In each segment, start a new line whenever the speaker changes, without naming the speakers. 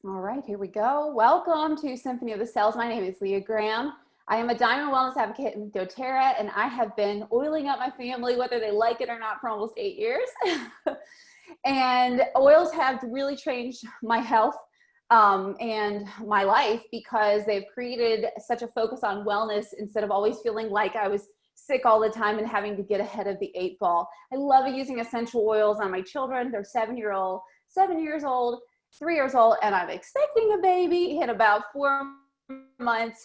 All right, here we go. Welcome to Symphony of the Cells. My name is Leah Graham. I am a Diamond Wellness Advocate in doTERRA, and I have been oiling up my family, whether they like it or not, for almost 8 years. And oils have really changed my health and my life because they've created such a focus on wellness instead of always feeling like I was sick all the time and having to get ahead of the 8 ball. I love using essential oils on my children. They're 7 years old, 3 years old, and I'm expecting a baby in about 4 months.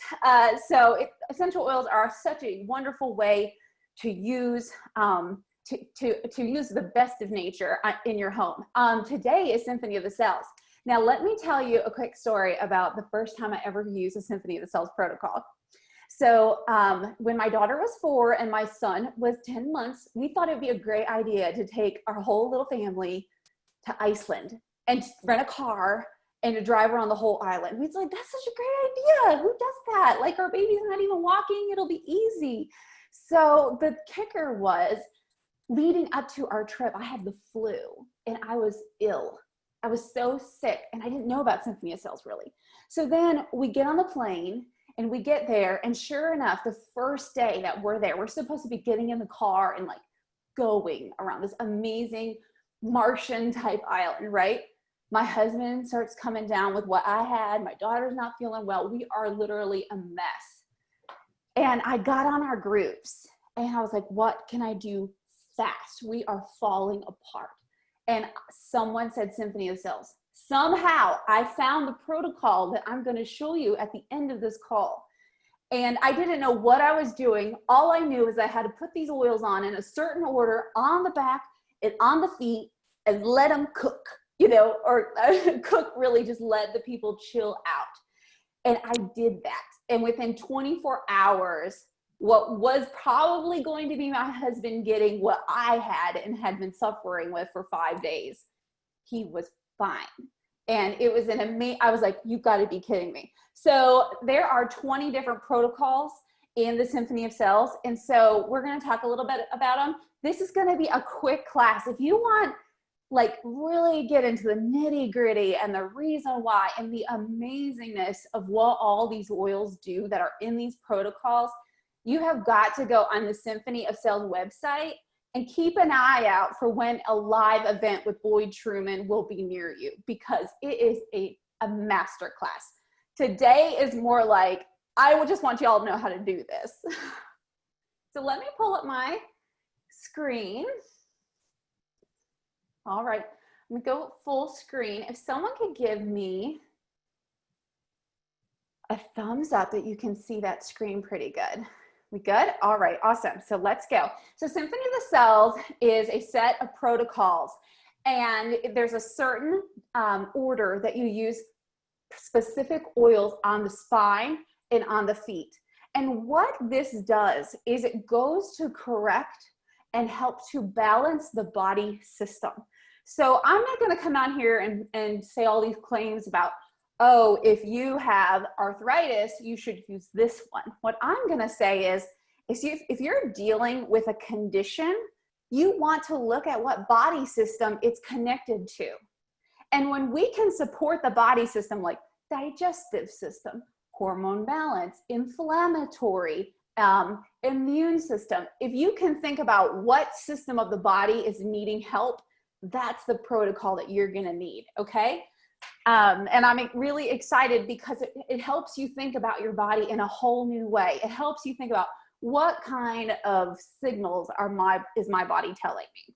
Essential oils are such a wonderful way to use to use the best of nature in your home. Today is Symphony of the Cells. Now, let me tell you a quick story about the first time I ever used a Symphony of the Cells protocol. So when my daughter was 4 and my son was 10 months, we thought it'd be a great idea to take our whole little family to Iceland and rent a car and to drive around the whole island. We was like, that's such a great idea. Who does that? Like, our baby's not even walking. It'll be easy. So the kicker was, leading up to our trip, I had the flu and I was ill. I was so sick and I didn't know about Symphony of Cells really. So then we get on the plane and we get there, and sure enough, the first day that we're there, we're supposed to be getting in the car and like going around this amazing Martian type island, right? My husband starts coming down with what I had. My daughter's not feeling well. We are literally a mess. And I got on our groups and I was like, what can I do fast? We are falling apart. And someone said Symphony of the Cells. Somehow I found the protocol that I'm going to show you at the end of this call. And I didn't know what I was doing. All I knew is I had to put these oils on in a certain order on the back and on the feet and let them cook, you know, or cook, really just let the people chill out. And I did that. And within 24 hours, what was probably going to be my husband getting what I had and had been suffering with for 5 days, he was fine. And it was I was like, you've got to be kidding me. So there are 20 different protocols in the Symphony of Cells. And so we're going to talk a little bit about them. This is going to be a quick class. If you want, like, really get into the nitty gritty and the reason why and the amazingness of what all these oils do that are in these protocols, you have got to go on the Symphony of Cells website and keep an eye out for when a live event with Boyd Truman will be near you, because it is a master class. Today is more like, I would just want you all to know how to do this. So let me pull up my screen. All right, I'm gonna go full screen. If someone could give me a thumbs up that you can see that screen pretty good. We good? All right, awesome. So let's go. So Symphony of the Cells is a set of protocols, and there's a certain order that you use specific oils on the spine and on the feet. And what this does is it goes to correct and help to balance the body system. So I'm not going to come on here and say all these claims about, oh, if you have arthritis, you should use this one. What I'm going to say is if you're dealing with a condition, you want to look at what body system it's connected to. And when we can support the body system, like digestive system, hormone balance, inflammatory, immune system, if you can think about what system of the body is needing help, that's the protocol that you're going to need, okay? And I'm really excited because it helps you think about your body in a whole new way. It helps you think about what kind of signals is my body telling me.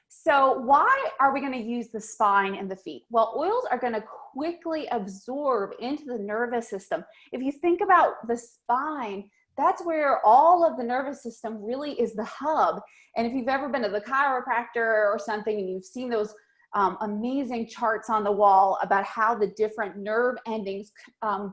So why are we going to use the spine and the feet? Well, oils are going to quickly absorb into the nervous system. If you think about the spine, that's where all of the nervous system really is the hub. And if you've ever been to the chiropractor or something and you've seen those amazing charts on the wall about how the different nerve endings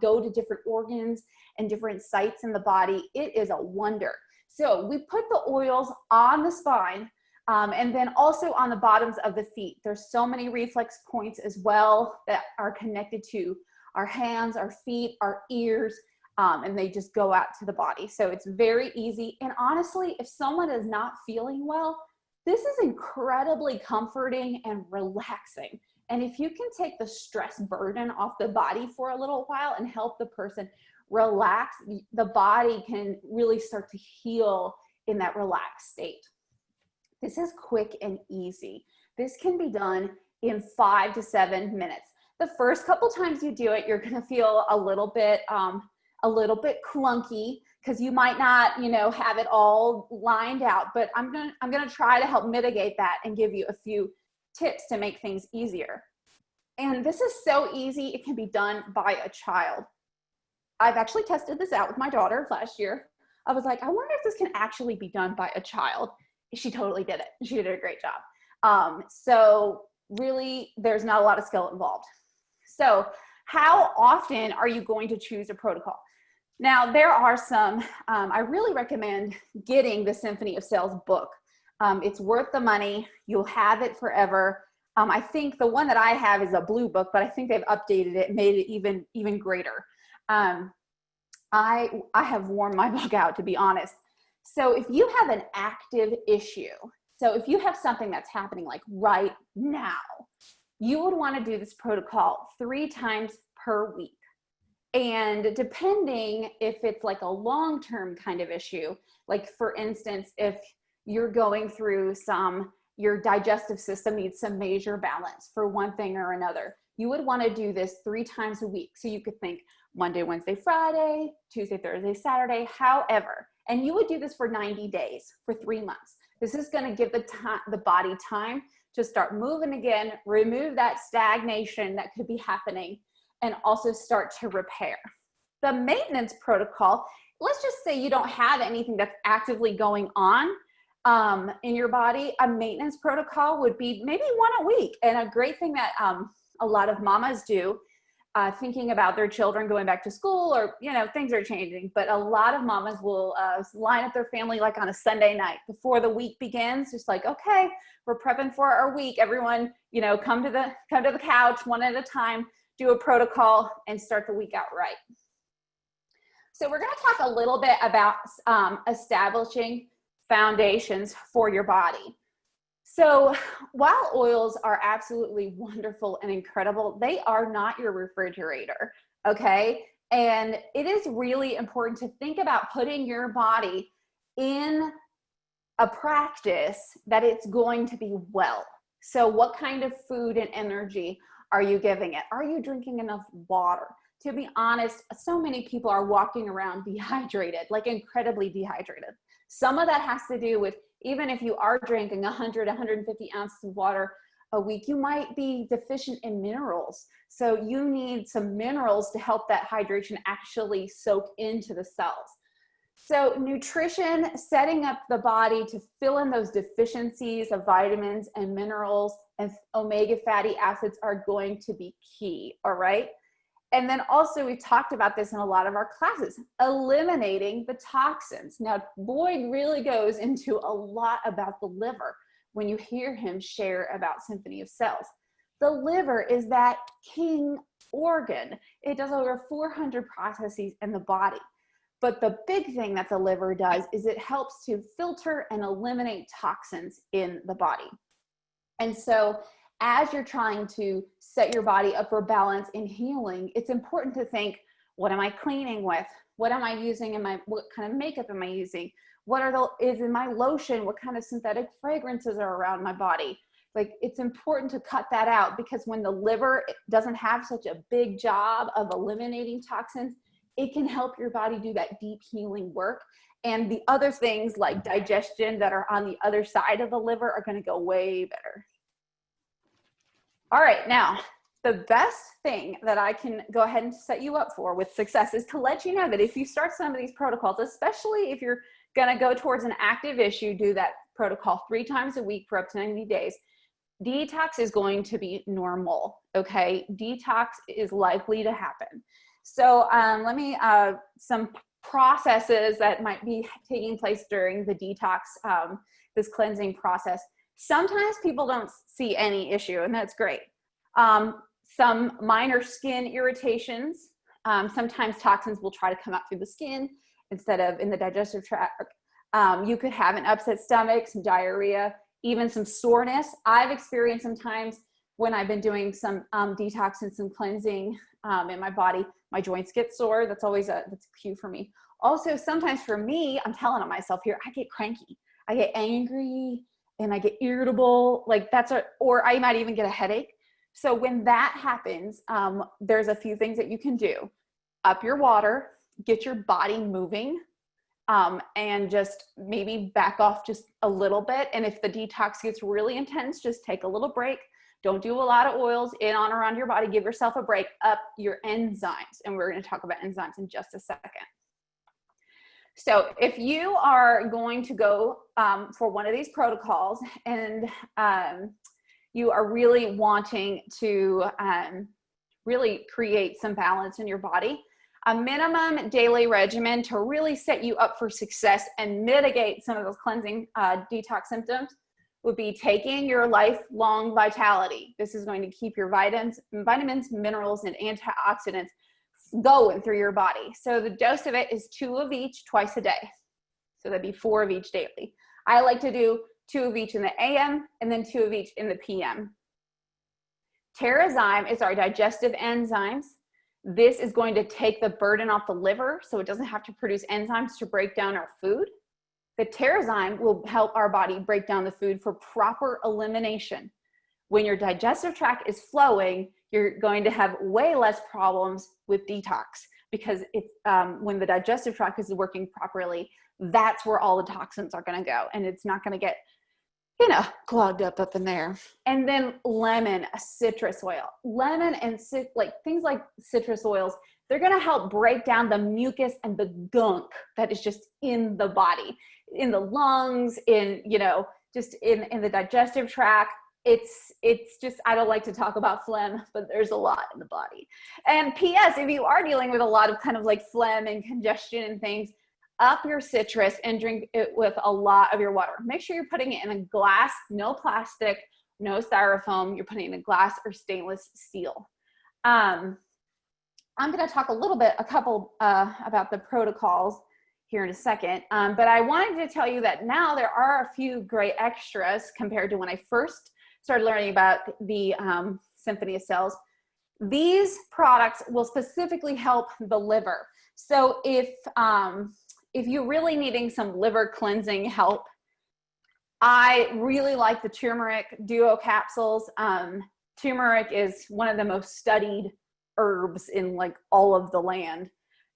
go to different organs and different sites in the body, it is a wonder. So we put the oils on the spine and then also on the bottoms of the feet. There's so many reflex points as well that are connected to our hands, our feet, our ears, and they just go out to the body. So it's very easy. And honestly, if someone is not feeling well, this is incredibly comforting and relaxing. And if you can take the stress burden off the body for a little while and help the person relax, the body can really start to heal in that relaxed state. This is quick and easy. This can be done in 5 to 7 minutes. The first couple times you do it, you're gonna feel a little bit clunky because you might not, have it all lined out, but I'm gonna try to help mitigate that and give you a few tips to make things easier. And this is so easy, it can be done by a child. I've actually tested this out with my daughter last year. I was like, I wonder if this can actually be done by a child. She totally did it. She did a great job. So really, there's not a lot of skill involved. So how often are you going to choose a protocol? Now, there are some, I really recommend getting the Symphony+of+the+Cells book. It's worth the money. You'll have it forever. I think the one that I have is a blue book, but I think they've updated it, made it even greater. I have worn my book out, to be honest. So if you have an active issue, so if you have something that's happening like right now, you would want to do this protocol 3 times per week. And depending if it's like a long-term kind of issue, like for instance, if you're going through your digestive system needs some major balance for one thing or another, you would want to do this 3 times a week. So you could think Monday, Wednesday, Friday, Tuesday, Thursday, Saturday, however, and you would do this for 90 days, for 3 months. This is going to give the body time to start moving again, remove that stagnation that could be happening, and also start to repair. The maintenance protocol, let's just say you don't have anything that's actively going on in your body. A maintenance protocol would be maybe 1 a week. And a great thing that a lot of mamas do, thinking about their children going back to school, or things are changing, but a lot of mamas will line up their family like on a Sunday night before the week begins, just like, okay, we're prepping for our week, everyone, come to the couch one at a time, do a protocol, and start the week out right. So we're going to talk a little bit about establishing foundations for your body. So while oils are absolutely wonderful and incredible, they are not your refrigerator, okay? And it is really important to think about putting your body in a practice that it's going to be well. So what kind of food and energy are you giving it? Are you drinking enough water? To be honest, so many people are walking around dehydrated, like incredibly dehydrated. Some of that has to do with, even if you are drinking 100, 150 ounces of water a week, you might be deficient in minerals. So you need some minerals to help that hydration actually soak into the cells. So nutrition, setting up the body to fill in those deficiencies of vitamins and minerals and omega fatty acids are going to be key, all right? And then also, we've talked about this in a lot of our classes, eliminating the toxins. Now, Boyd really goes into a lot about the liver when you hear him share about Symphony+of+Cells. The liver is that king organ. It does over 400 processes in the body. But the big thing that the liver does is it helps to filter and eliminate toxins in the body. And so as you're trying to set your body up for balance and healing, it's important to think, what am I cleaning with? What am I using what kind of makeup am I using? Is in my lotion? What kind of synthetic fragrances are around my body? Like, it's important to cut that out, because when the liver doesn't have such a big job of eliminating toxins, it can help your body do that deep healing work. And the other things like digestion that are on the other side of the liver are going to go way better. All right, now, the best thing that I can go ahead and set you up for with success is to let you know that if you start some of these protocols, especially if you're going to go towards an active issue, do that protocol 3 times a week for up to 90 days, detox is going to be normal, okay? Detox is likely to happen. So let me, some processes that might be taking place during the detox, this cleansing process. Sometimes people don't see any issue, and that's great. Some minor skin irritations. Sometimes toxins will try to come out through the skin instead of in the digestive tract. You could have an upset stomach, some diarrhea, even some soreness. I've experienced sometimes when I've been doing some detox and some cleansing in my body, my joints get sore. That's always that's a cue for me. Also, sometimes for me, I'm telling on myself here, I get cranky, I get angry, and I get irritable. Like or I might even get a headache. So when that happens, there's a few things that you can do. Up your water, get your body moving, and just maybe back off just a little bit. And if the detox gets really intense, just take a little break. Don't do a lot of oils in, on, around your body. Give yourself a break. Up your enzymes. And we're going to talk about enzymes in just a second. So if you are going to go for one of these protocols and you are really wanting to really create some balance in your body, a minimum daily regimen to really set you up for success and mitigate some of those cleansing detox symptoms would be taking your lifelong vitality. This is going to keep your vitamins, minerals, and antioxidants going through your body. So the dose of it is 2 of each twice a day. So that'd be 4 of each daily. I like to do 2 of each in the AM and then 2 of each in the PM. Terrazyme is our digestive enzymes. This is going to take the burden off the liver so it doesn't have to produce enzymes to break down our food. The Terrazyme will help our body break down the food for proper elimination. When your digestive tract is flowing, you're going to have way less problems with detox because it's, when the digestive tract is working properly, that's where all the toxins are going to go, and it's not going to get, clogged up in there. And then lemon, a citrus oil. Lemon and things like citrus oils, they're going to help break down the mucus and the gunk that is just in the body, in the lungs, just in the digestive tract. It's just, I don't like to talk about phlegm, but there's a lot in the body. And PS, if you are dealing with a lot of kind of like phlegm and congestion and things, up your citrus and drink it with a lot of your water. Make sure you're putting it in a glass, no plastic, no styrofoam. You're putting it in a glass or stainless steel. I'm going to talk a couple about the protocols here in a second. But I wanted to tell you that now there are a few great extras compared to when I first started learning about the Symphony+of+the+Cells. These products will specifically help the liver. So if you're really needing some liver cleansing help, I really like the turmeric duo capsules. Turmeric is one of the most studied herbs in like all of the land.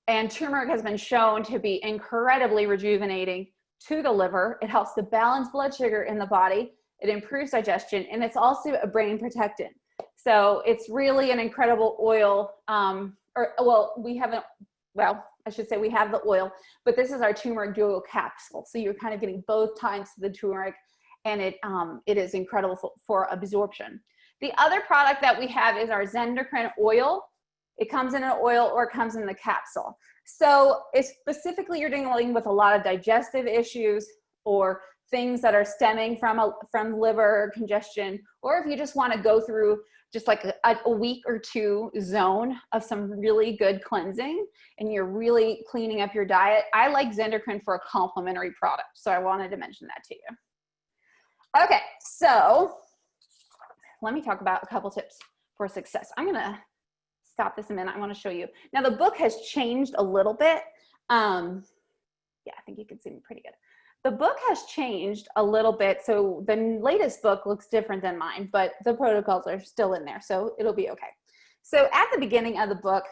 And turmeric has been shown to be incredibly rejuvenating to the liver. It helps to balance blood sugar in the body. It improves digestion, and it's also a brain protectant. So it's really an incredible oil. I should say we have the oil, but this is our turmeric duo capsule. So you're kind of getting both types of the turmeric, and it is incredible for absorption. The other product that we have is our Zendocrine oil. It comes in an oil or it comes in the capsule. So it's specifically you're dealing with a lot of digestive issues or things that are stemming from liver congestion, or if you just want to go through just like a week or 2 zone of some really good cleansing and you're really cleaning up your diet, I like Zendocrine for a complementary product. So I wanted to mention that to you. Okay, so let me talk about a couple tips for success. I'm going to stop this a minute. I want to show you. Now the book has changed a little bit. Yeah, I think you can see me pretty good. The book has changed a little bit. So the latest book looks different than mine, but the protocols are still in there. So it'll be okay. So at the beginning of the book,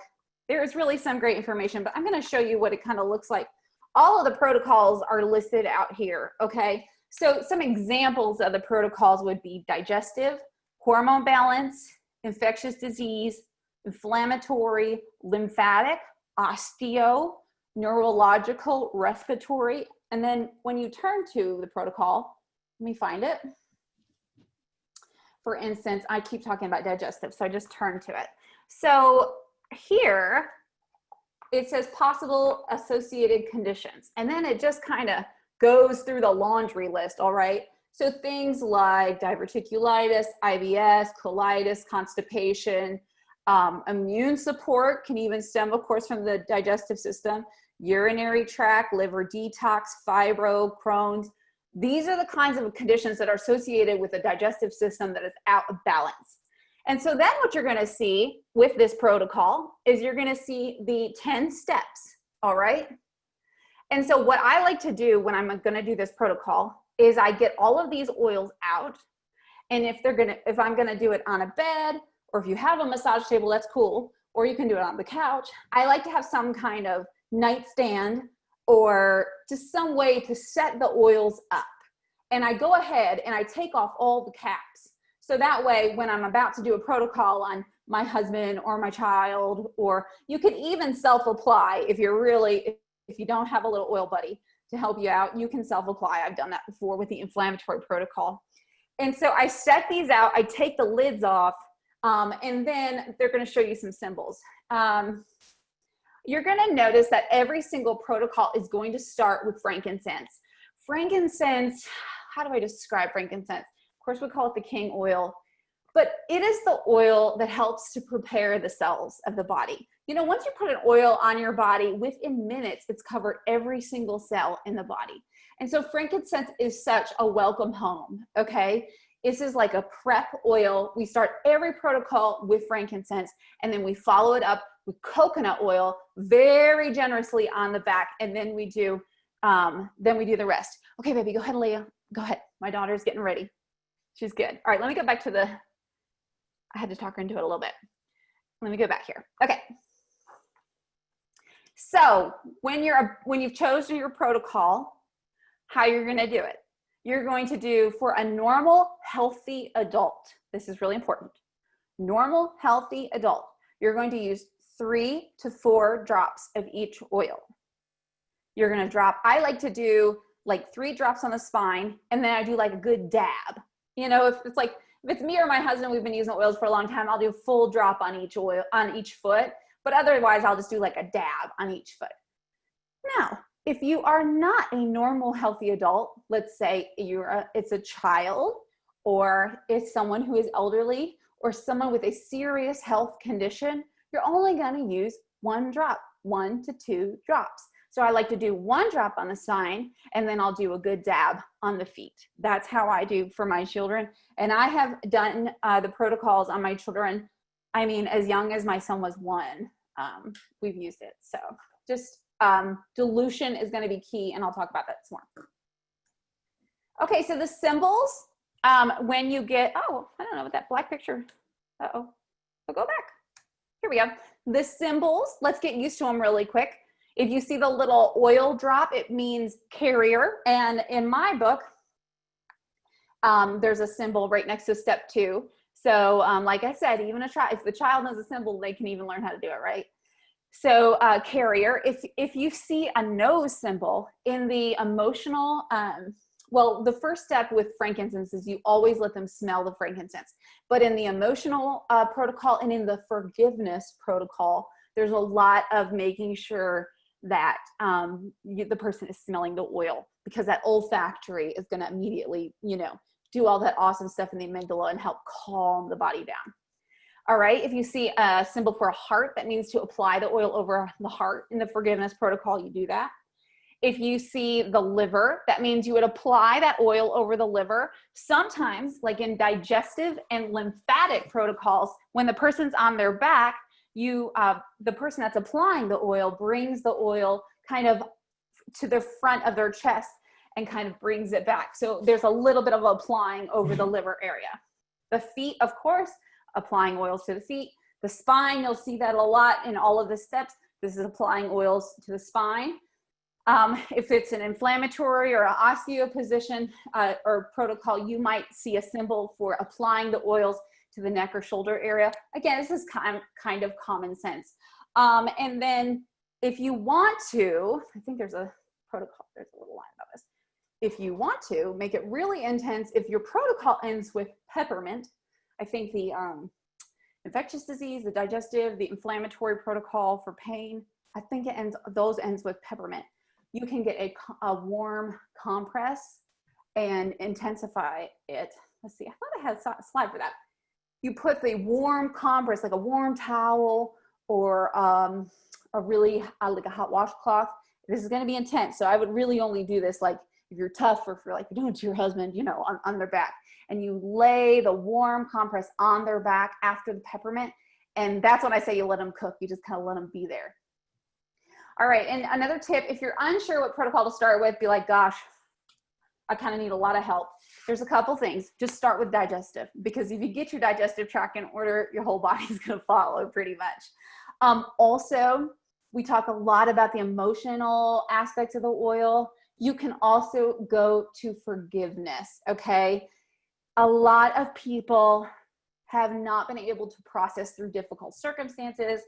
there is really some great information, but I'm going to show you what it kind of looks like. All of the protocols are listed out here. Okay. So some examples of the protocols would be digestive, hormone balance, infectious disease, inflammatory, lymphatic, osteo, neurological, respiratory. And then when you turn to the protocol, let me find it. For instance, I keep talking about digestive, so I just turn to it. So here it says possible associated conditions, and then it just kind of goes through the laundry list, all right? So things like diverticulitis, IBS, colitis, constipation, immune support can even stem, of course, from the digestive system, urinary tract, liver detox, fibro, Crohn's. These are the kinds of conditions that are associated with a digestive system that is out of balance. And so then what you're going to see with this protocol is you're going to see the 10 steps. All right. And so what I like to do when I'm going to do this protocol is I get all of these oils out. And if I'm going to do it on a bed, or if you have a massage table, that's cool. Or you can do it on the couch. I like to have some kind of nightstand or just some way to set the oils up. And I go ahead and I take off all the caps. So that way, when I'm about to do a protocol on my husband or my child, or you can even self-apply if you don't have a little oil buddy to help you out, you can self-apply. I've done that before with the inflammatory protocol. And so I set these out, I take the lids off, and then they're going to show you some symbols. You're going to notice that every single protocol is going to start with frankincense. Frankincense, how do I describe frankincense? Of course, we call it the king oil, but it is the oil that helps to prepare the cells of the body. You know, once you put an oil on your body, within minutes, it's covered every single cell in the body. And so frankincense is such a welcome home, okay? This is like a prep oil. We start every protocol with frankincense, and then we follow it up with coconut oil very generously on the back, and then we do the rest. Okay, baby, go ahead, Leah. Go ahead. My daughter's getting ready. She's good. All right, let me go back to I had to talk her into it a little bit. Let me go back here. Okay. So when you've chosen your protocol, how you're going to do it. You're going to do, for a normal, healthy adult, this is really important, normal, healthy adult, you're going to use 3 to 4 drops of each oil. You're going to drop, I like to do like 3 drops on the spine, and then I do like a good dab. You know, if it's me or my husband, we've been using oils for a long time, I'll do a full drop on each oil, on each foot, but otherwise I'll just do like a dab on each foot. Now, if you are not a normal, healthy adult, let's say it's a child, or it's someone who is elderly, or someone with a serious health condition, you're only going to use 1 drop, 1 to 2 drops. So I like to do 1 drop on the spine, and then I'll do a good dab on the feet. That's how I do for my children. And I have done the protocols on my children, I mean, as young as my son was 1, we've used it. So just dilution is going to be key, and I'll talk about that some more. Okay, so the symbols, when you get, oh, I don't know what that black picture, uh-oh, so go back. Here we go. The symbols, let's get used to them really quick. If you see the little oil drop, it means carrier. And in my book, there's a symbol right next to step 2. So like I said, even if the child knows a symbol, they can even learn how to do it, right? So carrier, if you see a nose symbol in the emotional, well, the first step with frankincense is you always let them smell the frankincense. But in the emotional protocol and in the forgiveness protocol, there's a lot of making sure that the person is smelling the oil, because that olfactory is going to immediately, do all that awesome stuff in the amygdala and help calm the body down. All right, if you see a symbol for a heart, that means to apply the oil over the heart. In the forgiveness protocol, you do that. If you see the liver, that means you would apply that oil over the liver. Sometimes, like in digestive and lymphatic protocols, when the person's on their back, the person that's applying the oil brings the oil kind of to the front of their chest and kind of brings it back. So there's a little bit of applying over the liver area. The feet, of course, applying oils to the feet. The spine, you'll see that a lot in all of the steps. This is applying oils to the spine. If it's an inflammatory or an osteo position or protocol, you might see a symbol for applying the oils to the neck or shoulder area. Again, this is kind of common sense. And then if you want to, I think there's a protocol, there's a little line about this. If you want to make it really intense, if your protocol ends with peppermint, I think the infectious disease, the digestive, the inflammatory protocol for pain, I think those ends with peppermint. You can get a warm compress and intensify it. Let's see, I thought I had a slide for that. You put the warm compress, like a warm towel or a really like a hot washcloth. This is going to be intense, so I would really only do this like you're tough, or if you're like, you're doing it to your husband, you know, on their back. And you lay the warm compress on their back after the peppermint. And that's when I say you let them cook. You just kind of let them be there. All right, and another tip, if you're unsure what protocol to start with, be like, gosh, I kind of need a lot of help. There's a couple things. Just start with digestive, because if you get your digestive tract in order, your whole body's going to follow pretty much. Also, we talk a lot about the emotional aspects of the oil. You can also go to forgiveness, okay? A lot of people have not been able to process through difficult circumstances,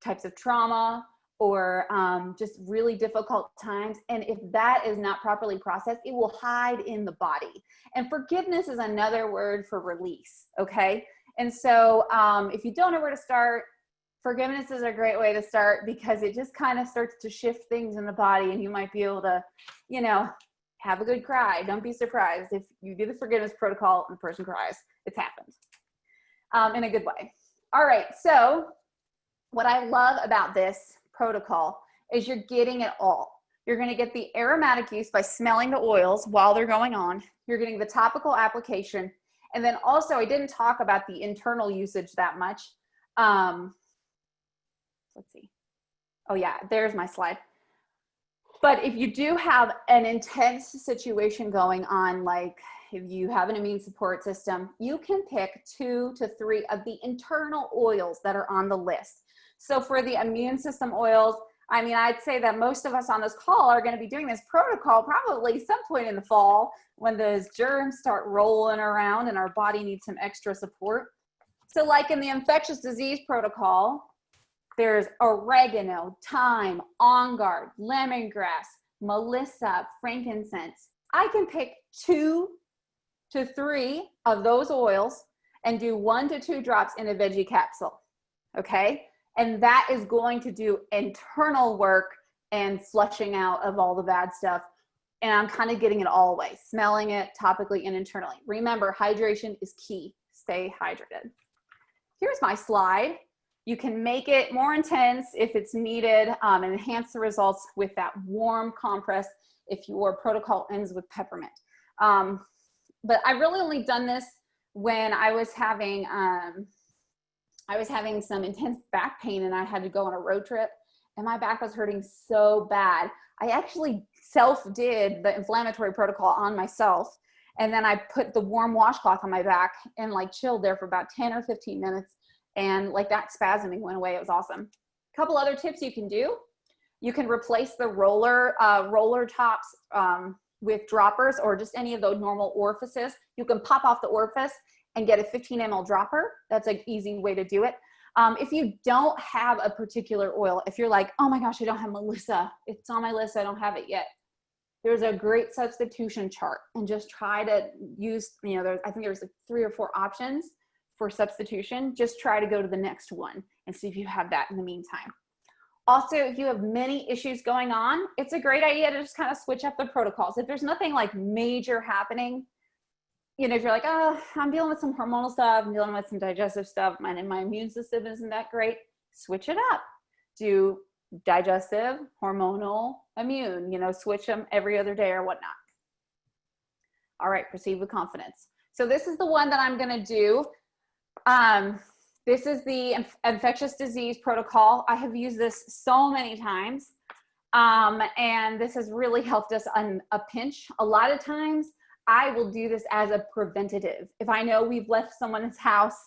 types of trauma, or just really difficult times. And if that is not properly processed, it will hide in the body. And forgiveness is another word for release, okay? And so if you don't know where to start, forgiveness is a great way to start, because it just kind of starts to shift things in the body, and you might be able to, you know, have a good cry. Don't be surprised if you do the forgiveness protocol and the person cries. It's happened in a good way. All right, so what I love about this protocol is you're getting it all. You're going to get the aromatic use by smelling the oils while they're going on. You're getting the topical application. And then also, I didn't talk about the internal usage that much. Let's see. Oh yeah, there's my slide. But if you do have an intense situation going on, like if you have an immune support system, you can pick 2 to 3 of the internal oils that are on the list. So for the immune system oils, I mean, I'd say that most of us on this call are going to be doing this protocol probably some point in the fall, when those germs start rolling around and our body needs some extra support. So like in the infectious disease protocol, there's oregano, thyme, on guard, lemongrass, melissa, frankincense. I can pick 2 to 3 of those oils and do 1 to 2 drops in a veggie capsule, okay? And that is going to do internal work and flushing out of all the bad stuff. And I'm kind of getting it all away, smelling it topically and internally. Remember, hydration is key. Stay hydrated. Here's my slide. You can make it more intense if it's needed, and enhance the results with that warm compress if your protocol ends with peppermint. But I really only done this when I was having some intense back pain, and I had to go on a road trip, and my back was hurting so bad. I actually self-did the inflammatory protocol on myself, and then I put the warm washcloth on my back and like chilled there for about 10 or 15 minutes. And like that spasming went away. It was awesome. A couple other tips you can do. You can replace the roller tops with droppers, or just any of those normal orifices. You can pop off the orifice and get a 15 ml dropper. That's an easy way to do it. If you don't have a particular oil, if you're like, oh my gosh, I don't have Melissa, it's on my list, I don't have it yet, there's a great substitution chart, and just try to use, you know, I think there's like 3 or 4 options for substitution. Just try to go to the next one and see if you have that in the meantime. Also, if you have many issues going on, it's a great idea to just kind of switch up the protocols. If there's nothing like major happening, you know, if you're like, oh, I'm dealing with some hormonal stuff, I'm dealing with some digestive stuff, my immune system isn't that great, switch it up. Do digestive, hormonal, immune, you know, switch them every other day or whatnot. All right, proceed with confidence. So this is the one that I'm going to do. This is the infectious disease protocol. I have used this so many times, and this has really helped us on a pinch. A lot of times I will do this as a preventative. If I know we've left someone's house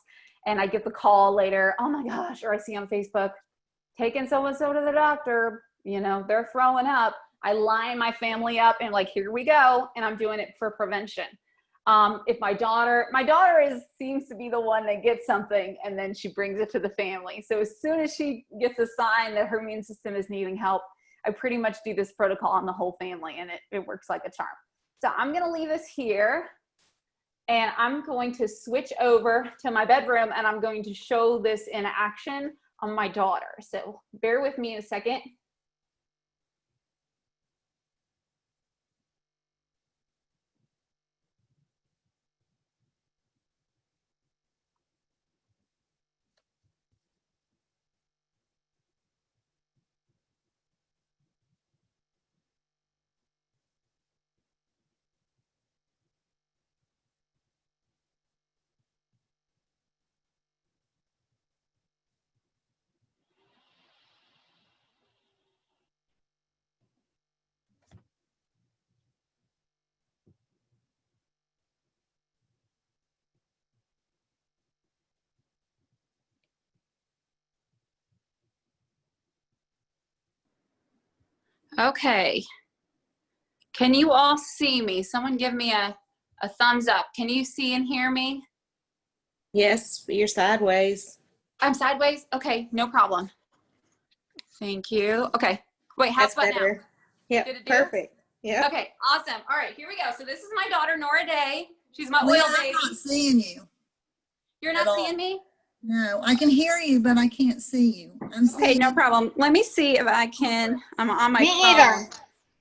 and I get the call later, oh my gosh, or I see on Facebook, taking so-and-so to the doctor, you know, they're throwing up. I line my family up and like, here we go. And I'm doing it for prevention. If my daughter seems to be the one that gets something, and then she brings it to the family. So as soon as she gets a sign that her immune system is needing help, I pretty much do this protocol on the whole family, and it works like a charm. So I'm going to leave this here, and I'm going to switch over to my bedroom, and I'm going to show this in action on my daughter. So bear with me a second. Okay. Can you all see me? Someone give me a thumbs up. Can you see and hear me?
Yes, you're sideways.
I'm sideways? Okay, no problem. Thank you. Okay. Wait, how's
That's
about
better.
now?
Yep,
Did it do?
perfect. Yeah.
Okay, awesome. All right, here we go. So this is my daughter, Nora Day. She's my
Leah,
oil
I'm
baby.
not seeing you.
You're not seeing me?
No, I can hear you, but I can't see you. I'm
Okay,
seeing
no
you.
problem. Let me see if I can. I'm on my
Me
phone.
either.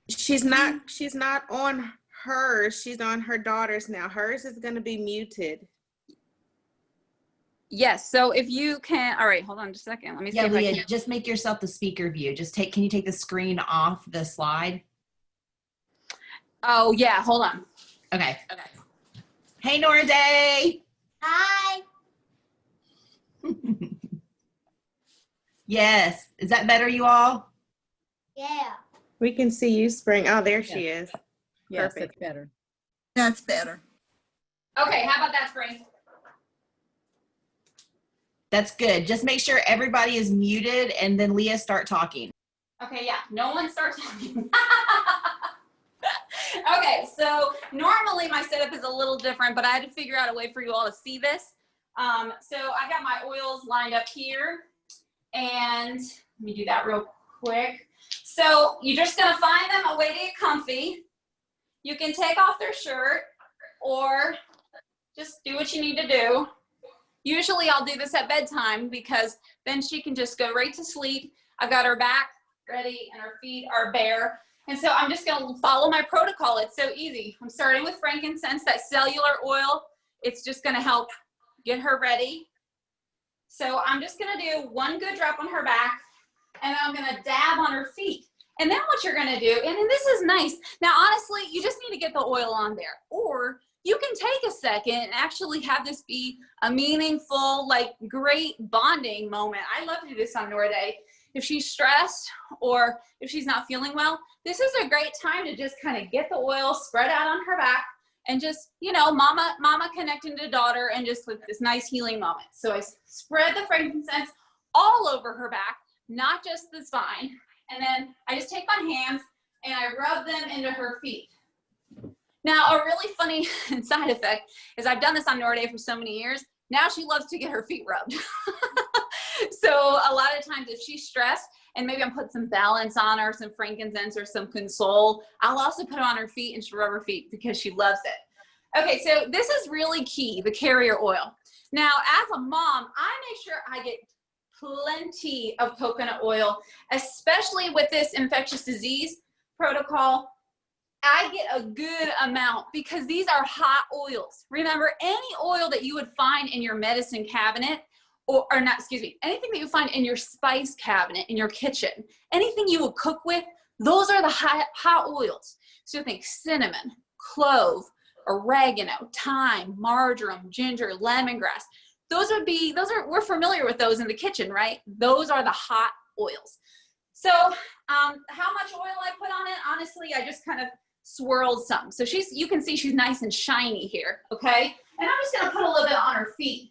She's not on hers. She's on her daughter's now. Hers is going to be muted.
Yes, so if you can, all right, hold on just a second. Let me see if
Leah,
I can.
just make yourself the speaker view. Can you take the screen off the slide?
Oh yeah, hold on.
Okay. Hey, Nora Day.
Hi.
Yes. Is that better, you all?
Yeah.
We can see you, Spring. Oh, there she is.
Yes,
Perfect.
that's better.
That's better.
Okay, how about that, Spring?
That's good. Just make sure everybody is muted and then Leah, start talking.
Okay, yeah, no one starts talking. Okay, so normally my setup is a little different, but I had to figure out a way for you all to see this. So I got my oils lined up here, and let me do that real quick. So you're just gonna find them a way to get comfy. You can take off their shirt or just do what you need to do. Usually I'll do this at bedtime because then she can just go right to sleep. I've got her back ready and her feet are bare. And so I'm just gonna follow my protocol. It's so easy. I'm starting with frankincense, that cellular oil. It's just gonna help get her ready. So I'm just gonna do one good drop on her back, and then I'm gonna dab on her feet. And then what you're gonna do, and this is nice. Now, honestly, you just need to get the oil on there. Or you can take a second and actually have this be a meaningful, like, great bonding moment. I love to do this on Nora Day. If she's stressed or if she's not feeling well, this is a great time to just kind of get the oil spread out on her back and just, you know, mama connecting to daughter and just with this nice healing moment. So I spread the frankincense all over her back, not just the spine. And then I just take my hands and I rub them into her feet. Now, a really funny side effect is I've done this on Nora Day for so many years. Now she loves to get her feet rubbed. So a lot of times if she's stressed and maybe I'm putting some balance on her, some frankincense or some console, I'll also put it on her feet and she'll rub her feet because she loves it. Okay, so this is really key, the carrier oil. Now, as a mom, I make sure I get plenty of coconut oil, especially with this infectious disease protocol. I get a good amount because these are hot oils. Remember, any oil that you would find in your medicine cabinet, or not, excuse me, anything that you find in your spice cabinet in your kitchen, anything you would cook with, those are the hot oils. So think cinnamon, clove, oregano, thyme, marjoram, ginger, lemongrass. We're familiar with those in the kitchen, right? Those are the hot oils. So how much oil I put on it, honestly, I just kind of swirled some. So you can see she's nice and shiny here, okay? And I'm just gonna put a little bit on her feet.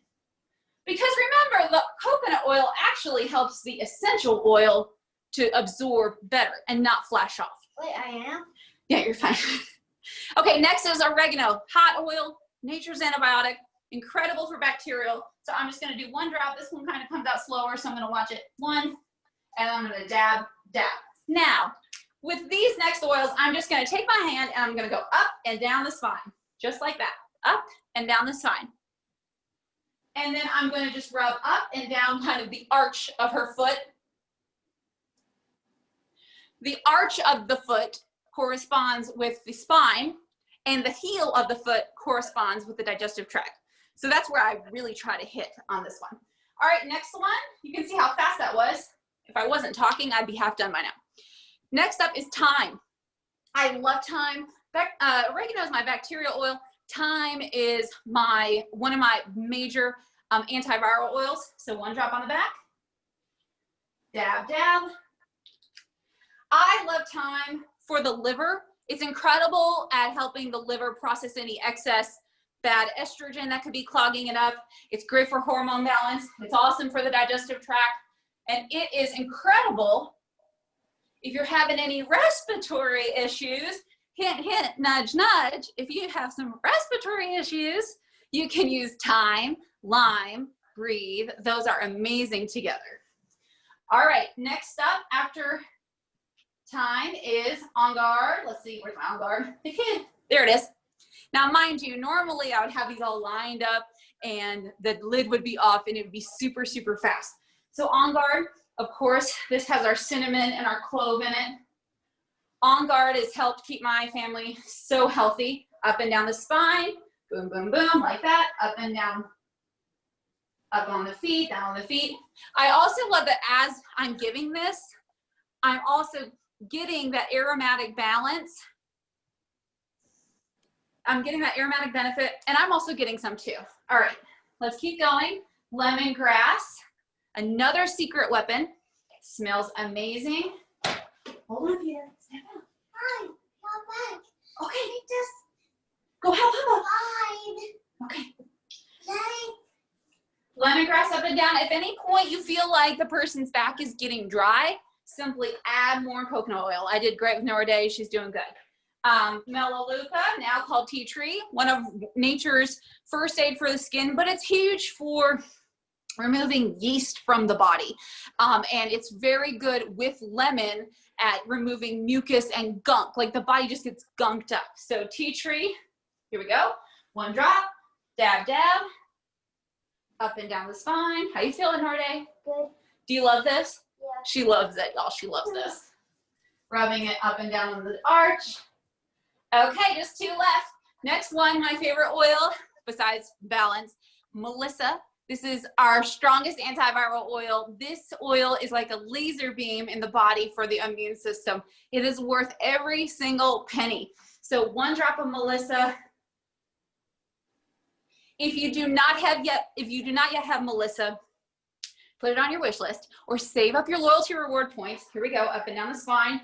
Because remember, the coconut oil actually helps the essential oil to absorb better and not flash off.
Wait, I am?
Yeah, you're fine. Okay, next is oregano. Hot oil, nature's antibiotic, incredible for bacterial. So I'm just gonna do one drop. This one kind of comes out slower, so I'm gonna watch it. One, and I'm gonna dab, dab. Now, with these next oils, I'm just gonna take my hand and I'm gonna go up and down the spine, just like that, up and down the spine. And then I'm gonna just rub up and down kind of the arch of her foot. The arch of the foot corresponds with the spine, and the heel of the foot corresponds with the digestive tract. So that's where I really try to hit on this one. All right, next one. You can see how fast that was. If I wasn't talking, I'd be half done by now. Next up is thyme. I love thyme. Oregano is my bacterial oil. Thyme is one of my major antiviral oils. So one drop on the back. Dab, dab. I love thyme for the liver. It's incredible at helping the liver process any excess bad estrogen that could be clogging it up. It's great for hormone balance. It's awesome for the digestive tract. And it is incredible If you're having any respiratory issues, hint, hint, nudge, nudge, if you have some respiratory issues, you can use thyme, lime, breathe. Those are amazing together. All right, next up after thyme is On Guard. Let's see, where's my On Guard? There it is. Now, mind you, normally I would have these all lined up and the lid would be off and it would be super, super fast. So On Guard, of course, this has our cinnamon and our clove in it. On Guard has helped keep my family so healthy. Up and down the spine, boom, boom, boom, like that, up and down, up on the feet, down on the feet. I also love that as I'm giving this, I'm also getting that aromatic balance. I'm getting that aromatic benefit, and I'm also getting some too. All right, let's keep going. Lemongrass, another secret weapon. Smells amazing. Hold on here. Step out.
Hi, come back.
Okay,
Just
go help Papa.
fine.
Okay.
Thanks.
Lemongrass up and down. If any point you feel like the person's back is getting dry, simply add more coconut oil. I did great with Nora Day. She's doing good. Melaleuca, now called tea tree, one of nature's first aid for the skin, but it's huge for removing yeast from the body. And it's very good with lemon at removing mucus and gunk, like the body just gets gunked up. So tea tree, here we go. One drop, dab, dab, up and down the spine. How you feeling, Norde?
Good.
Do you love this?
Yeah.
She loves it, y'all. She loves this. Rubbing it up and down on the arch. Okay, just two left. Next one, my favorite oil, besides Balance, Melissa. This is our strongest antiviral oil. This oil is like a laser beam in the body for the immune system. It is worth every single penny. So one drop of Melissa. If you do not yet have Melissa, put it on your wish list or save up your loyalty reward points. Here we go, up and down the spine.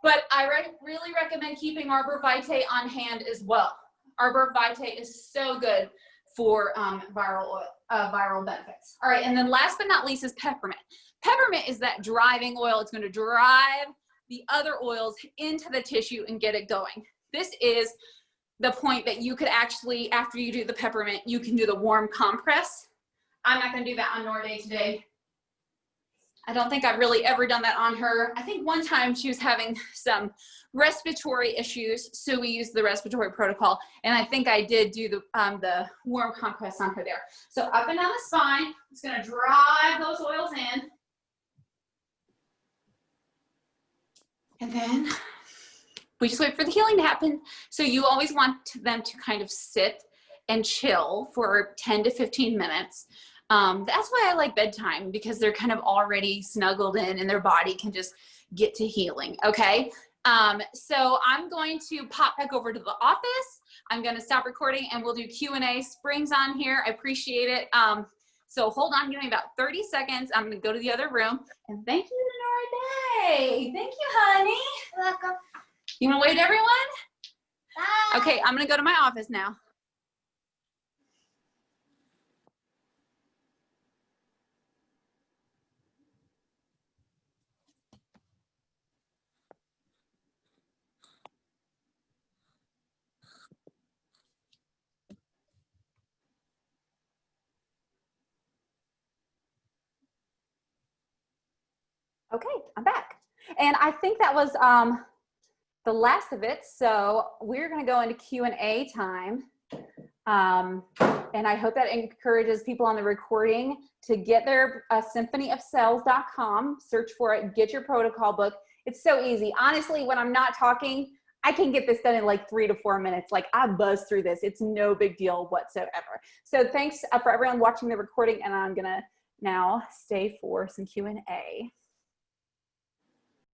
But I really recommend keeping Arbor Vitae on hand as well. Arbor Vitae is so good for viral benefits. All right, and then last but not least is peppermint. Peppermint is that driving oil. It's going to drive the other oils into the tissue and get it going. This is the point that you could actually, after you do the peppermint, you can do the warm compress. I'm not going to do that on Norde today. I don't think I've really ever done that on her. I think one time she was having some respiratory issues, so we used the respiratory protocol, and I think I did do the warm compress on her there. So up and down the spine, it's gonna drive those oils in. And then we just wait for the healing to happen. So you always want them to kind of sit and chill for 10 to 15 minutes. That's why I like bedtime, because they're kind of already snuggled in and their body can just get to healing, okay? So I'm going to pop back over to the office. I'm gonna stop recording and we'll do Q&A. Spring's on here, I appreciate it. So hold on, give me about 30 seconds. I'm gonna go to the other room. And thank you, Nora Day. Thank you, honey.
You're welcome.
You wanna wave to everyone?
Bye.
Okay, I'm gonna go to my office now. Okay, I'm back. And I think that was the last of it. So we're gonna go into Q&A time. And I hope that encourages people on the recording to get their symphonyofcells.com, search for it, get your protocol book. It's so easy. Honestly, when I'm not talking, I can get this done in like 3 to 4 minutes. Like I buzz through this. It's no big deal whatsoever. So thanks for everyone watching the recording, and I'm gonna now stay for some Q&A.